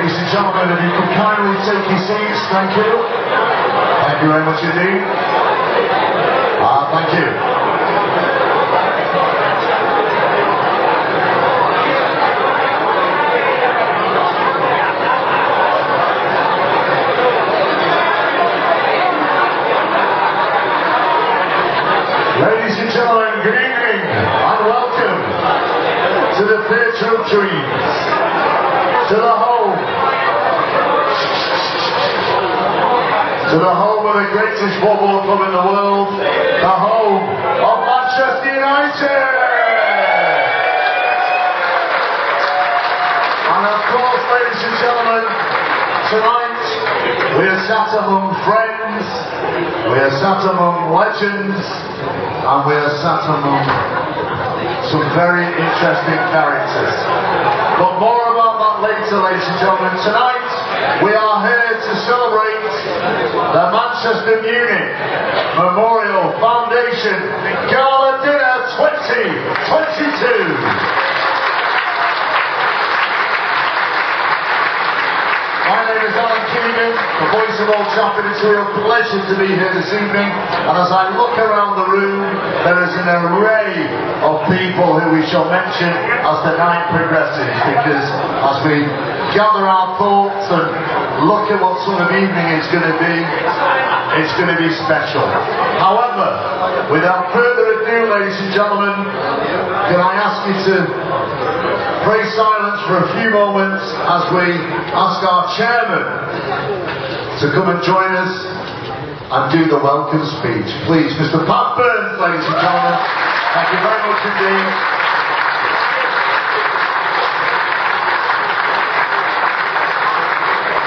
Ladies and gentlemen, if you could kindly take your seats, thank you. Thank you very much indeed. Thank you. Ladies and gentlemen, good evening and welcome to the Theatre of Dreams, to the home of the greatest football club in the world, the home of Manchester United! And of course, ladies and gentlemen, tonight we are sat among friends, we are sat among legends, and we are sat among some very interesting characters. But more about that later, ladies and gentlemen. Tonight we are here to celebrate the Manchester Munich Memorial Foundation Gala Dinner 2022. My name is Alan Keegan, the voice of Old Trafford. It's a real pleasure to be here this evening, and as I look around the room, there is an array of people who we shall mention as the night progresses, because as we gather our thoughts and look at what sort of evening it's going to be, it's going to be special. However, without further ado, ladies and gentlemen, can I ask you to pray silence for a few moments as we ask our chairman to come and join us and do the welcome speech. Please, Mr. Pat Burns, ladies and gentlemen. Thank you very much indeed.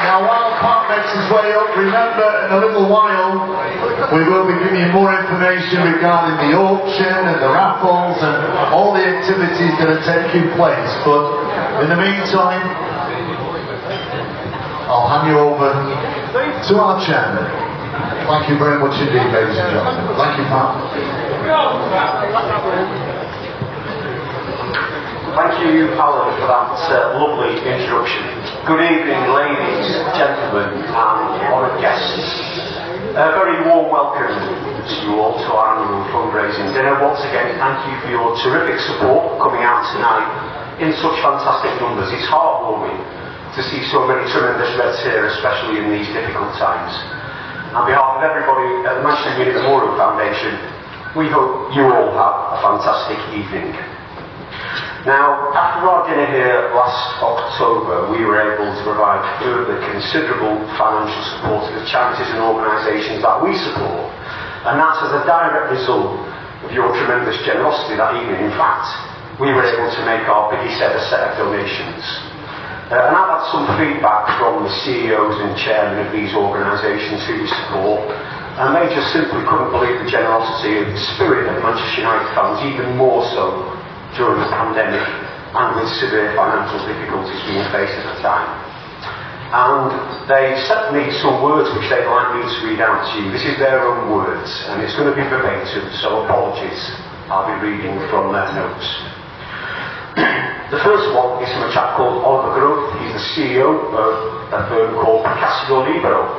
Now, while Pat makes his way up, remember in a little while we will be giving you more information regarding the auction and the raffles and all the activities that are taking place. But in the meantime, I'll hand you over to our chairman. Thank you very much indeed, ladies and gentlemen. Thank you, Pat. Thank you, Alan, for that lovely introduction. Good evening, ladies, gentlemen, and honoured guests. A very warm welcome to you all to our annual fundraising dinner. Once again, thank you for your terrific support coming out tonight in such fantastic numbers. It's heartwarming to see so many tremendous Reds here, especially in these difficult times. On behalf of everybody at the Manchester Munich Memorial Foundation, we hope you all have a fantastic evening. Now, after our dinner here last October, we were able to provide further considerable financial support to the charities and organisations that we support, and that's as a direct result of your tremendous generosity that evening. In fact, we were able to make our biggest ever set of donations. And I've had some feedback from the CEOs and chairmen of these organisations who we support, and they just simply couldn't believe the generosity of the spirit of Manchester United fans, even more so during the pandemic and with severe financial difficulties being faced at the time. And they sent me some words which they'd like me to read out to you. This is their own words, and it's going to be verbatim, so apologies. I'll be reading from their notes. The first one is from a chap called Oliver Groth. He's the CEO of a firm called Casio Libero.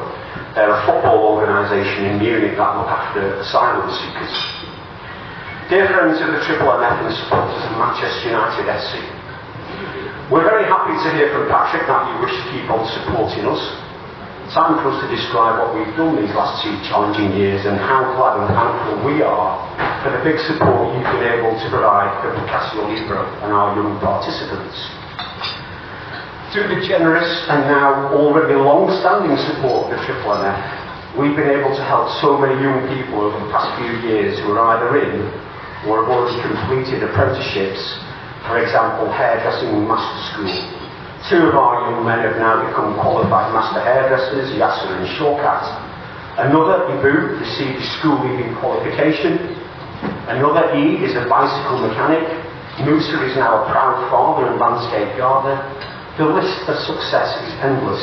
They're a football organisation in Munich that look after asylum seekers. Dear friends of the MMMF and supporters of Manchester United SC, we're very happy to hear from Patrick that you wish to keep on supporting us. Time for us to describe what we've done these last 2 challenging years and how glad and thankful we are for the big support you've been able to provide for Casio Libero and our young participants. Through the generous and now already long-standing support of the MMMF, we've been able to help so many young people over the past few years who are either in or have already completed apprenticeships, for example, hairdressing master school. 2 of our young men have now become qualified master hairdressers, Yasser and Shorkat. Another, Ibu, received his school leaving qualification. Another, E, is a bicycle mechanic. Musa is now a proud father and landscape gardener. The list of success is endless,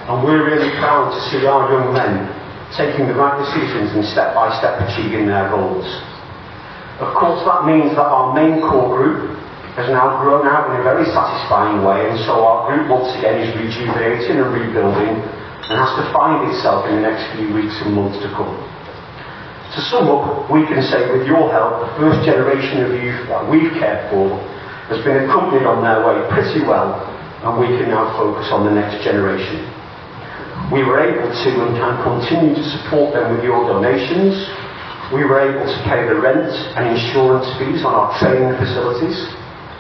and we're really proud to see our young men taking the right decisions and step-by-step achieving their goals. Of course, that means that our main core group, has now grown out in a very satisfying way, and so our group once again is rejuvenating and rebuilding and has to find itself in the next few weeks and months to come. To sum up, we can say with your help, the first generation of youth that we've cared for has been accompanied on their way pretty well, and we can now focus on the next generation. We were able to and can continue to support them with your donations. We were able to pay the rent and insurance fees on our training facilities.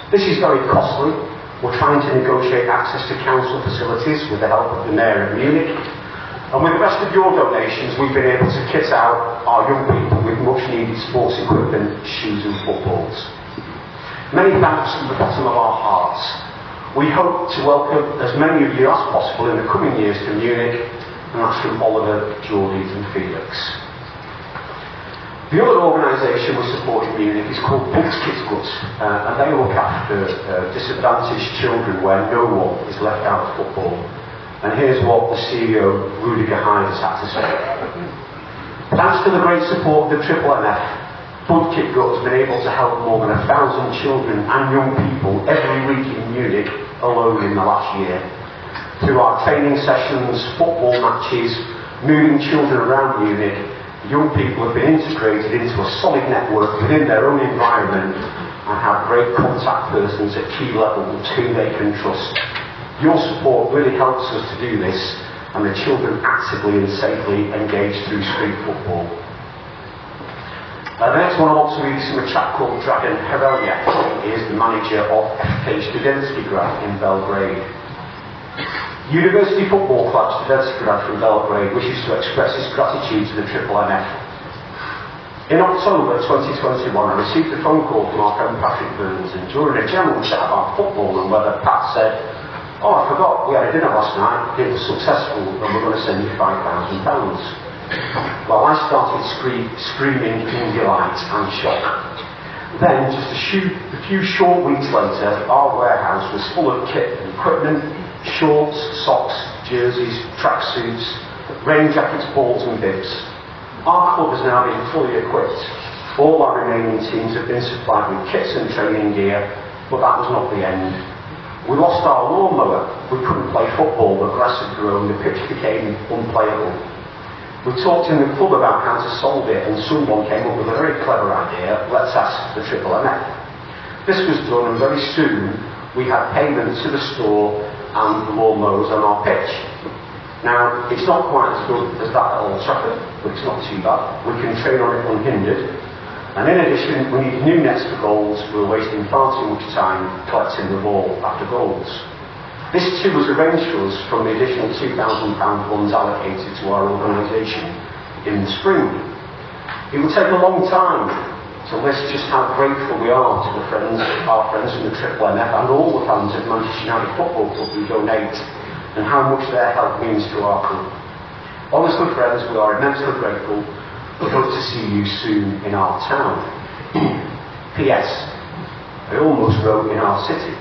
This is very costly. We're trying to negotiate access to council facilities with the help of the Mayor of Munich. And with the rest of your donations, we've been able to kit out our young people with much needed sports equipment, shoes and footballs. Many thanks from the bottom of our hearts. We hope to welcome as many of you as possible in the coming years to Munich, and that's from Oliver, Geordie and Felix. The other organisation we support in Munich is called Punkt Kids Gut, and they look after disadvantaged children where no one is left out of football. And here's what the CEO, Rudiger Hyde, has had to say. Thanks to the great support of the MMMF, Punkt Kids Gut has been able to help more than 1,000 children and young people every week in Munich alone in the last year. Through our training sessions, football matches, moving children around Munich, young people have been integrated into a solid network within their own environment and have great contact persons at key levels who they can trust. Your support really helps us to do this, and the children actively and safely engage through street football. The next one I want to read is from a chap called Dragan Hereljak. He is the manager of FK Studentski Grad in Belgrade. University Football Club Studentski Grad from Belgrade wishes to express its gratitude to the MMMF. In October 2021, I received a phone call from our friend Patrick Burns, and during a general chat about football and weather, Pat said, "Oh, I forgot, we had a dinner last night, it was successful, and we're going to send you £5,000. Well, I started screaming in delight and shock. Then, just a few short weeks later, our warehouse was full of kit and equipment, shorts, socks, jerseys, tracksuits, rain jackets, balls and bibs. Our club has now been fully equipped. All our remaining teams have been supplied with kits and training gear, but that was not the end. We lost our lawnmower, we couldn't play football, the grass had grown, the pitch became unplayable. We talked in the club about how to solve it, and someone came up with a very clever idea: let's ask the MMMF. This was done, and very soon we had payment to the store and the lawnmowers on our pitch. Now, it's not quite as good as that at Old Trafford, but it's not too bad. We can train on it unhindered. And in addition, we need new nets for goals. We're wasting far too much time collecting the ball after goals. This too was arranged for us from the additional £2,000 funds allocated to our organisation in the spring. It would take a long time to list just how grateful we are to our friends from the MMMF and all the fans of Manchester United Football Club who donate, and how much their help means to our club. Honestly, friends, we are immensely grateful. We hope to see you soon in our town. P.S. I almost wrote in our city,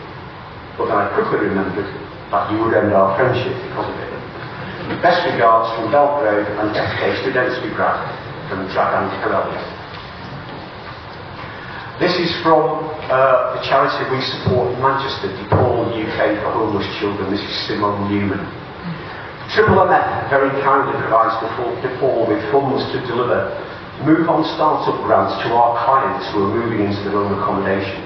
but then I quickly remembered that you would end our friendship because of it. Best regards from Belgrade and FK Studentski Grad from Dragan Hereljak. This is from the charity we support in Manchester, DePaul UK for Homeless Children. This is Simone Newman. MMMF very kindly provides DePaul with funds to deliver move-on startup grants to our clients who are moving into their own accommodation.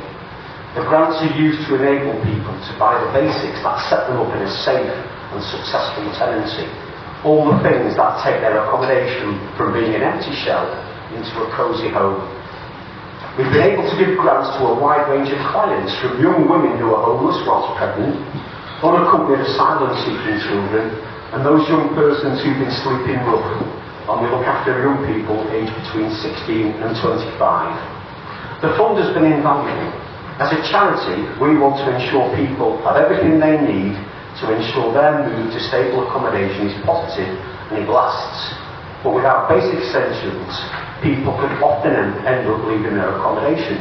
The grants are used to enable people to buy the basics that set them up in a safe and successful tenancy. All the things that take their accommodation from being an empty shell into a cosy home. We've been able to give grants to a wide range of clients, from young women who are homeless whilst pregnant, unaccompanied asylum-seeking children, and those young persons who've been sleeping rough. And we look after young people aged between 16 and 25. The fund has been invaluable. As a charity, we want to ensure people have everything they need to ensure their move to stable accommodation is positive and it lasts. But without basic essentials, people could often end up leaving their accommodation.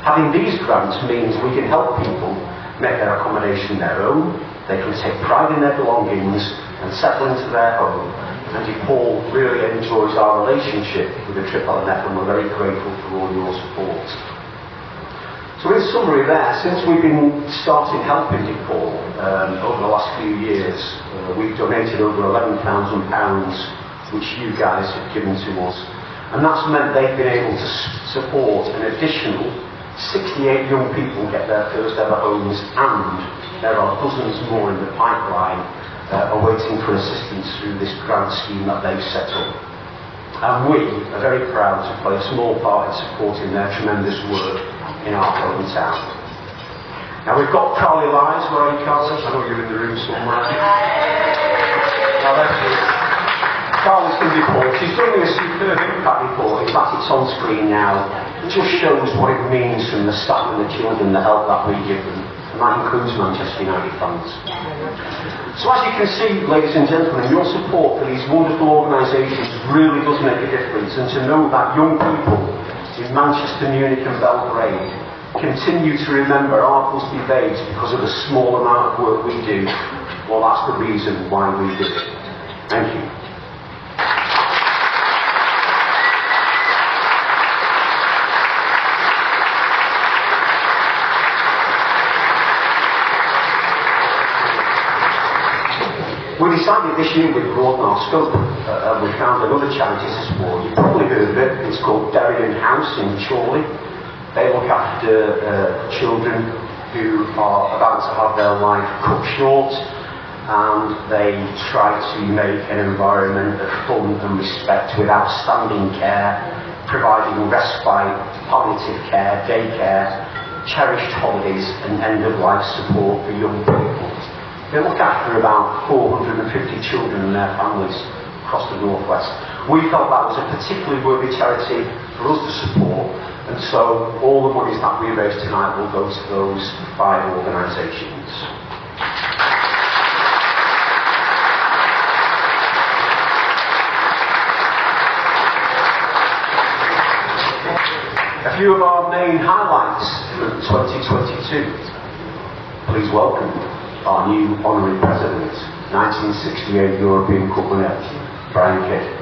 Having these grants means we can help people make their accommodation their own, they can take pride in their belongings and settle into their home. And DePaul really enjoys our relationship with the MMMF, and we're very grateful for all your support. So in summary there, since we've been starting helping Nepal over the last few years, we've donated over £11,000, which you guys have given to us. And that's meant they've been able to support an additional 68 young people get their first ever homes, and there are dozens more in the pipeline awaiting for assistance through this grant scheme that they've set up. And we are very proud to play a small part in supporting their tremendous work in our hometown. Now we've got Carly Lies. Where are you, Carly? I know you're in the room somewhere. Now that's it. Carly's going to report. She's doing a superb impact report. In fact, it's on screen now. It just shows what it means from the staff and the children, the help that we give them. And that includes Manchester United fans. So as you can see, ladies and gentlemen, your support for these wonderful organisations really does make a difference. And to know that young people in Manchester, Munich and Belgrade continue to remember our Busby Babes because of the small amount of work we do, well, that's the reason why we do it. Thank you. We decided this year we'd broaden our scope, and we found another charity to support. You've probably heard of it. It's called Darien House in Chorley. They look after children who are about to have their life cut short, and they try to make an environment of fun and respect with outstanding care, providing respite, palliative care, daycare, cherished holidays and end-of-life support for young people. They look after about 450 children and their families across the northwest. We felt that was a particularly worthy charity for us to support, and so all the monies that we raise tonight will go to those 5 organisations. A few of our main highlights from 2022. Please welcome our new honorary president, 1968 European Cup winner, Brian Kidd.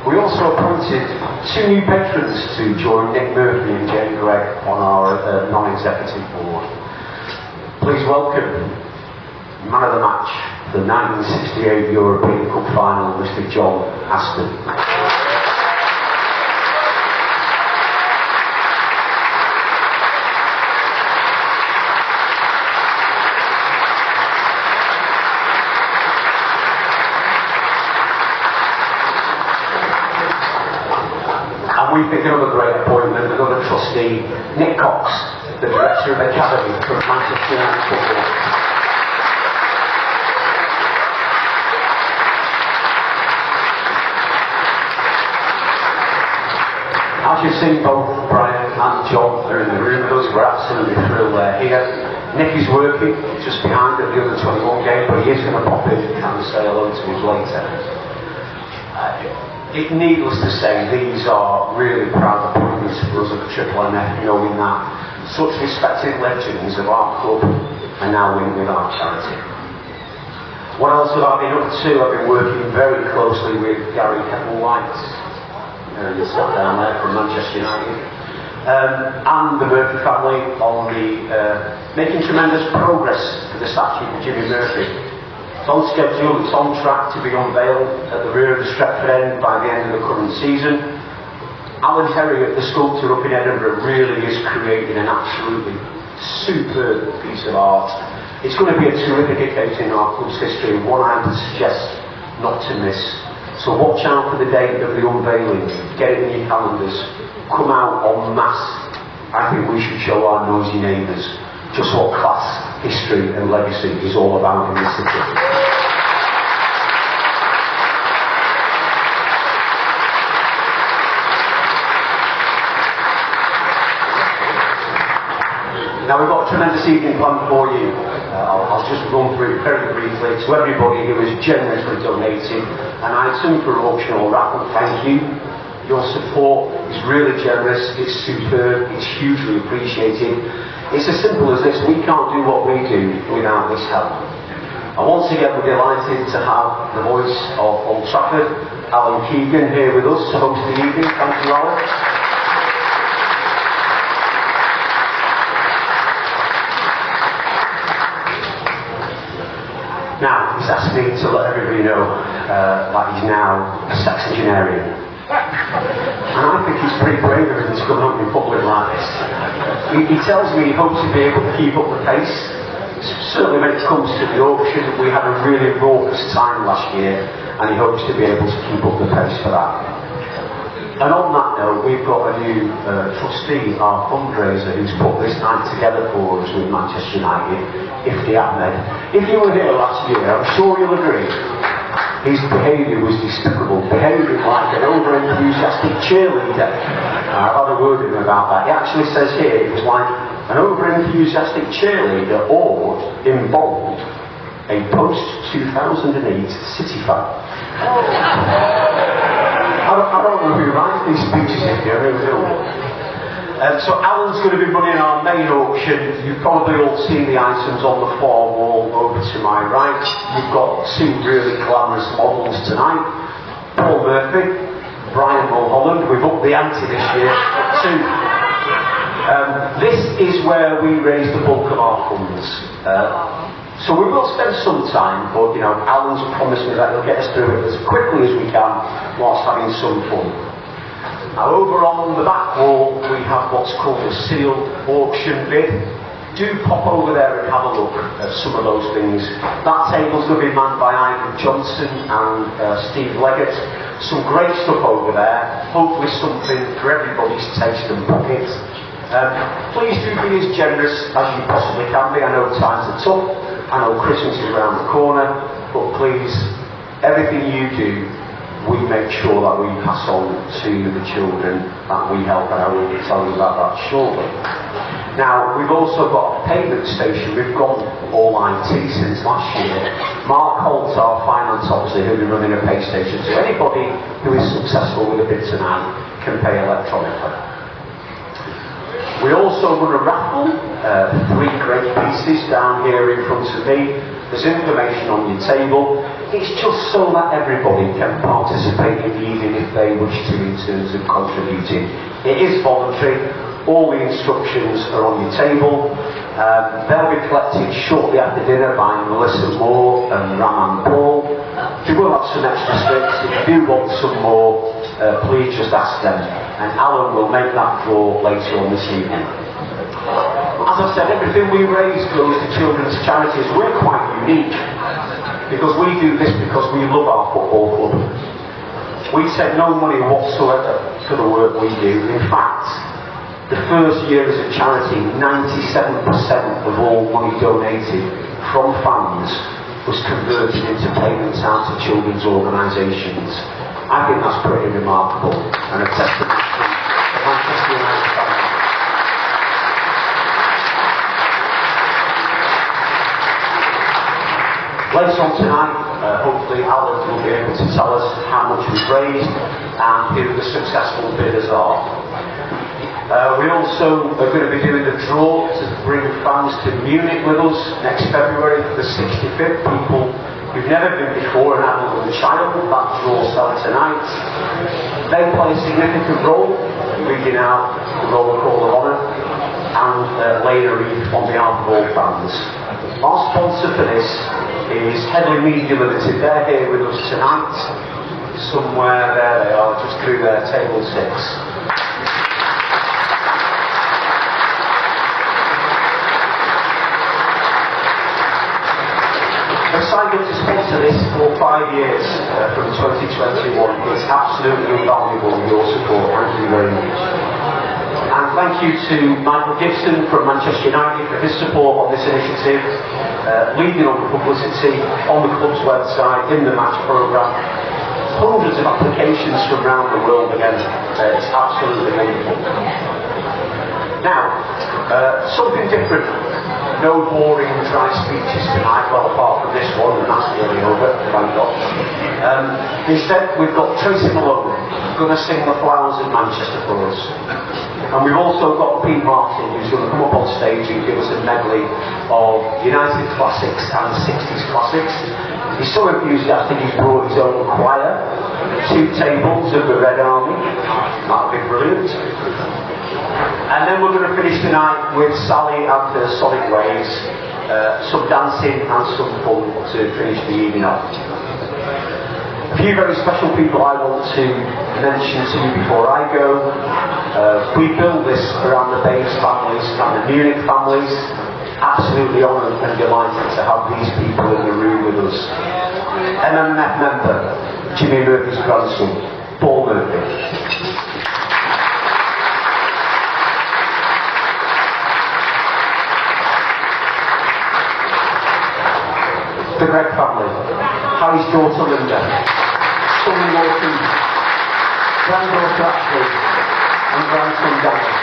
We also appointed 2 new patrons to join Nick Murphy and Jane Gregg on our non-executive board. Please welcome man of the match for the 1968 European Cup final, Mr. John Aston. We picked another great appointment, another trustee, Nick Cox, the Director of Academy from Manchester United Football. As you've seen, both Brian and John are in the room with us. We're absolutely thrilled they're here. Nick is working just behind at the under 21 game, but he is going to pop in and say hello to us later. It's needless to say, these are really proud appointments for us at the Triple MF, knowing that such respected legends of our club are now in with our charity. What else have I been up to? I've been working very closely with Gary Kettle-White, he's sat down there from Manchester United, and the Murphy family on making tremendous progress for the statue of Jimmy Murphy. It's on schedule, it's on track to be unveiled at the rear of the Trafford end by the end of the current season. Alan Herriot, the sculptor up in Edinburgh, really is creating an absolutely superb piece of art. It's going to be a terrific occasion in our club's history, and one I would suggest not to miss. So watch out for the date of the unveiling, get it in your calendars, come out en masse. I think we should show our noisy neighbours just what class, history and legacy is all about in this city. Now we've got a tremendous evening planned for you. I'll just run through it very briefly. To everybody who has generously donated an item for auction or raffle, thank you. Your support is really generous, it's superb, it's hugely appreciated. It's as simple as this: we can't do what we do without this help. And once again, we're delighted to have the voice of Old Trafford, Alan Keegan, here with us to host the evening. Thank you, Alan. Now, he's asked me to let everybody know that he's now a sexagenarian. And I think he's pretty brave of him to come out in public like this. He tells me he hopes to be able to keep up the pace. Certainly when it comes to the auction, we had a really raucous time last year, and he hopes to be able to keep up the pace for that. And on that note, we've got a new trustee, our fundraiser, who's put this night together for us with Manchester United, Ifti Ahmed. If you were here last year, I'm sure you'll agree, his behaviour was despicable, behaving like an over-enthusiastic cheerleader. I've had a word with him about that. He actually says here it was like an over-enthusiastic cheerleader, or, in bold, a post-2008 City fan. I don't know who writes these speeches if you really do. So Alan's going to be running our main auction. You've probably all seen the items on the far wall over to my right. You've got two really glamorous models tonight. Paul Murphy, Brian Mulholland. We've upped the ante this year. Two. This is where we raise the bulk of our funds. So we will spend some time, but you know, Alan's promised me that he'll get us through it as quickly as we can whilst having some fun. Now over on the back wall we have what's called a sealed auction bid. Do pop over there and have a look at some of those things. That table's going to be manned by Ivan Johnson and Steve Leggett. Some great stuff over there. Hopefully something for everybody's taste and pocket. Please do be as generous as you possibly can be. I know times are tough. I know Christmas is around the corner, but please, everything you do, we make sure that we pass on to the children that we help, and I will be telling you about that shortly. Now, we've also got a payment station. We've gone all IT since last year. Mark Holt, our finance officer, who'll be running a pay station, so anybody who is successful with a bid tonight can pay electronically. We also run a raffle, 3 great pieces down here in front of me. There's information on your table. It's just so that everybody can participate in the evening if they wish to in terms of contributing. It is voluntary. All the instructions are on your table. They'll be collected shortly after dinner by Melissa Moore and Raman Paul. We will have some extra sticks. If you do want some more, please just ask them. And Alan will make that draw later on this evening. As I said, everything we raise goes to children's charities. We're quite unique because we do this because we love our football club. We take no money whatsoever for the work we do. In fact, the first year as a charity, 97% of all money donated from fans was converted into payments out to children's organisations. I think that's pretty remarkable and a testament to the Manchester United family. Later on tonight, hopefully Alan will be able to tell us how much we've raised and who the successful bidders are. We also are going to be doing a draw to bring fans to Munich with us next February for the 65th. People who've never been before and haven't got a child, that draw starts tonight. They play a significant role reading out the Roller Call of Honour and laying a wreath on behalf of all fans. Our sponsor for this is Headley Media Limited. They're here with us tonight. Somewhere there they are, just through there, table 6. Decided to sponsor this for 5 years from 2021. It's absolutely invaluable with your support. Thank you very much. And thank you to Michael Gibson from Manchester United for his support on this initiative, leading on the publicity on the club's website, in the match programme. Hundreds of applications from around the world again. It's absolutely wonderful. Now, something different. no boring dry speeches tonight, well apart from this one, and that's nearly over, thank God. Instead, we've got Tracy Malone, going to sing The Flowers of Manchester for us. And we've also got Pete Martin, who's going to come up on stage and give us a medley of United classics and 60s classics. He's so enthusiastic, he's brought his own choir, 2 tables of the Red Army. That'll be brilliant. And then we're going to finish tonight with Sally and her Sonic Waves, some dancing and some fun to finish the evening off. A few very special people I want to mention to you before I go. We built this around the Bates families and the Munich families. Absolutely honoured and delighted to have these people in the room with us. MMMF member, Jimmy Murphy's grandson, Paul Murphy. The Greg family, Harry's daughter Linda, son-in-law Keith, granddaughter Ashley, and grandson Daniel.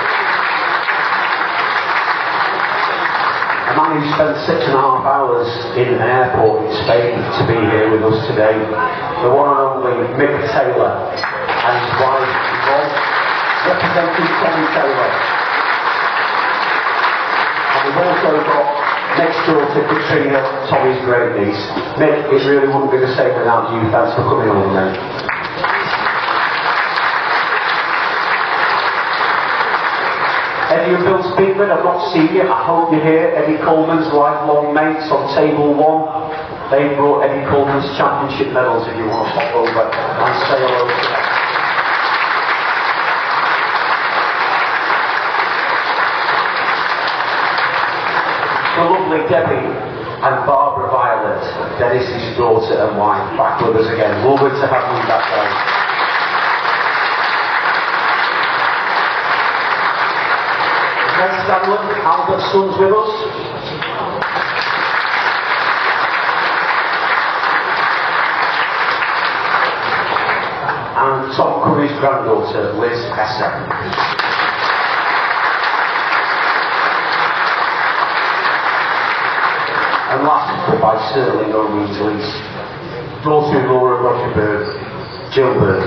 A man who spent 6.5 hours in an airport in Spain to be here with us today, the one and only Mick Taylor and his wife Yvonne, representing Tommy Taylor. And we've also got next door to Katrina, Tommy's great niece. Mick, it really wouldn't be the same without you. Thanks for coming on, mate. Eddie and Bill Speakman, I've not seen you. I hope you're here. Eddie Coleman's lifelong mates on table 1. They brought Eddie Coleman's championship medals if you want to pop over and say hello to them. The lovely Debbie and Barbara Violet, Dennis's daughter and wife, back with us again. Lovely to have you back there. Ned Stanley, Albert's son's with us. And Tom Curry's granddaughter, Liz Hesser. And last, but by certainly no means least, daughter-in-law of Roger Bird, Jill Bird.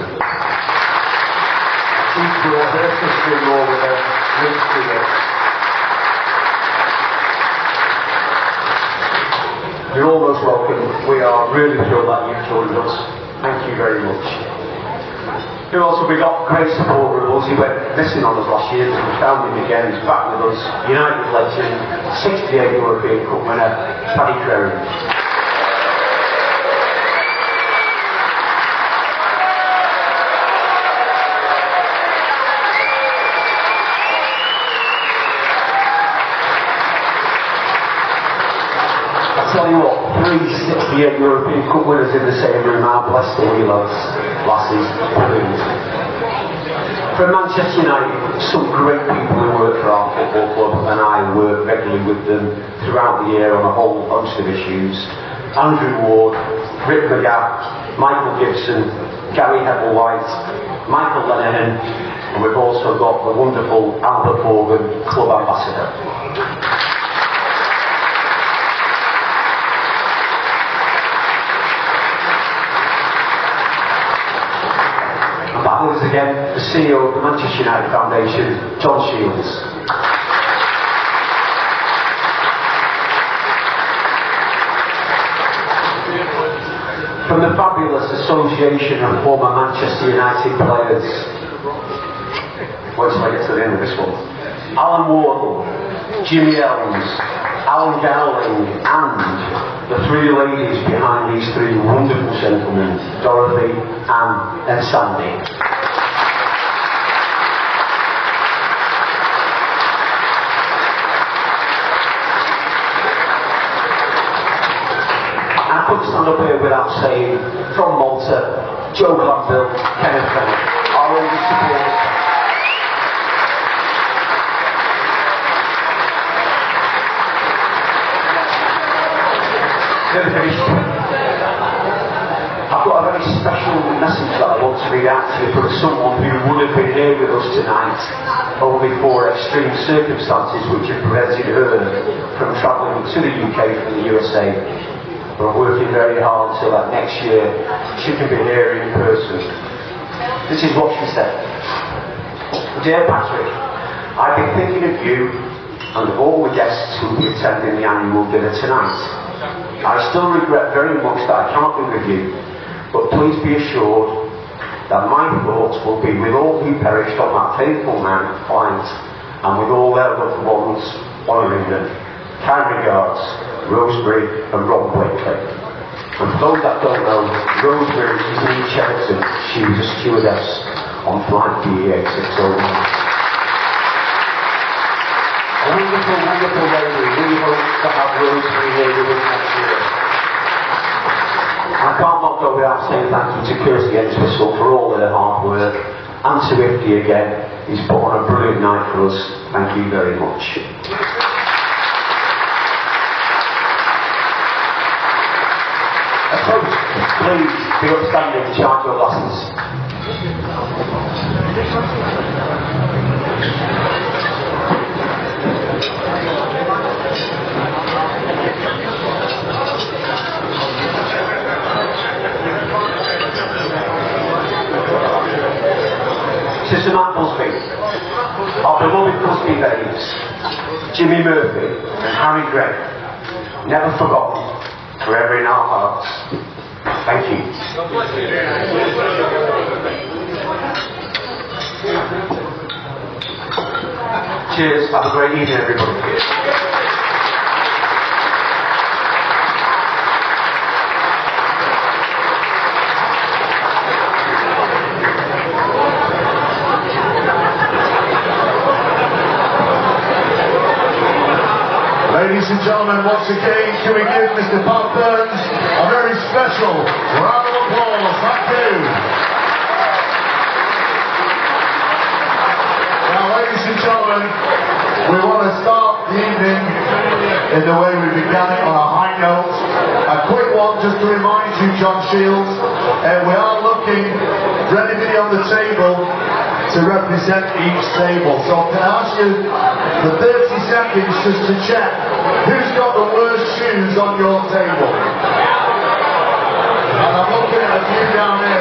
She brought her sister-in-law with her, Liz Krieger. You're almost welcome. We are really thrilled that you've joined us. Thank you very much. Who else have we got? Great supporter of us. He went missing on us last year, but we found him again. He's back with us. United legend, 68 European Cup winner, Paddy Crary. I tell you what, 3 68 European Cup winners in the same room. How blessed are we, lads, lasses, brilliant. From Manchester United, some great people who work for our football club, and I work regularly with them throughout the year on a whole host of issues. Andrew Ward, Rick McGath, Michael Gibson, Gary Hebble-White, Michael Lenihan, and we've also got the wonderful Albert Morgan, club ambassador. Once again, the CEO of the Manchester United Foundation, John Shields. From the fabulous Association of Former Manchester United Players, wait till I get to the end of this one, Alan Wardle, Jimmy Elms, Alan Gowling, and the 3 ladies behind these 3 wonderful gentlemen, Dorothy, Anne and Sandy. Stand up here without saying, from Malta, Joe Glanville, Kenneth Bennett, our oldest supporters. Nearly finished. I've got a very special message that I want to read we'd actually put someone who would have been here with us tonight, only for extreme circumstances which have prevented her from travelling to the UK from the USA. We're working very hard so that next year she can be here in person. This is what she said. Dear Patrick, I've been thinking of you and of all the guests who will be attending the annual dinner tonight. I still regret very much that I cannot be with you, but please be assured that my thoughts will be with all who perished on that fateful night and with all their loved ones honouring them. Kind regards, Rosemary and Rob Blakely. And for those that don't know, Rosemary is in Cheltenham. She was a stewardess on flight DE860. A wonderful, wonderful lady. We hope to have Rosemary here with us next year. I can't not go without saying thank you to Kirsty Entwistle for all their hard work, and to Ifty again. He's put on a brilliant night for us. Thank you very much. A toast, please be upstanding, charge your glasses. Sister Matt Busby, our beloved Busby babes, Jimmy Murphy and Harry Gregg, never forgotten, forever in our hearts. Thank you. Cheers, have a great evening everybody. Ladies and gentlemen, once again, can we give Mr. Bob Burns a very special round of applause? Thank you. Now, ladies and gentlemen, we want to start the evening in the way we began it, on a high note. A quick one just to remind you, John Shields, we are looking for anybody on the table to represent each table. So can I ask you for 30 seconds just to check who's got the worst shoes on your table? And I'm looking at a few down there.